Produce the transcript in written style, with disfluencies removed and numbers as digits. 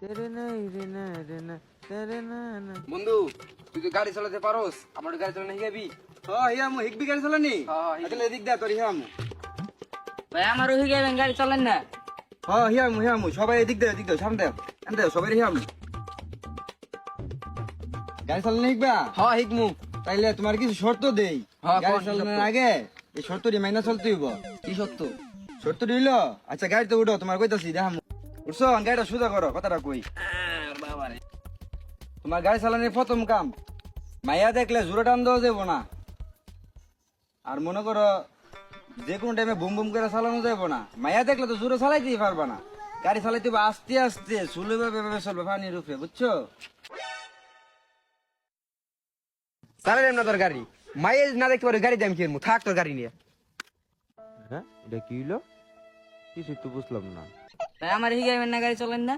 তেরে নাই রে না রে না তেরে না না। বন্ধু তুই তো গাড়ি চালাতে পারোস, আমার গাড়ি চালানো শিখাবি? হিয়ামু হিকবি গাড়ি চালানি হিকবি। এদিক দে তোর হিয়ামু ভাই আমারও হয়ে গেলেন গাড়ি চালান না। হিয়ামু সবাই এদিক দে সামনে দে সবাই হিয়ামু গাড়ি চালানো শিখবা। হিকমু। তাইলে তোমার কিছু শর্ত দেই। হ্যাঁ, গাড়ি কোন চালানোর শর্ত? আগে এই শর্তটি মাইনা চলতে হইব। কি সত্য? শর্ত দিল। আচ্ছা গাড়িতে উঠো, তোমার কইতাছি দেখামু। উঠছো, গাড়িটা সোজা করো, কথাটা কই। বাবারে, তোমার গাড়ি চালানোর প্রথম কাম, মাইয়া দেখলে জোরে টান দেওয়া যাবো না। আর মনে করো যে কোনো টাইমে বুম বুম করে চালানো যাবো না। মাইয়া দেখলে তো জোরে চালাইতেই পারবা না। গাড়ি চালাইতে হবে আস্তে আস্তে, সুলে ভাবে চলবে পানির উপরে, বুঝছো? চালালাম না তোর গাড়ি, মাইলেজ না দেখতে পারে গাড়ি দাম কি করবো? থাক তোর গাড়ি নিয়ে। হ্যাঁ, এটা কি হইলো? কিছু তো বুঝলাম না। ভাই আমার হয়ে গেলেন না গাড়ি চালান না।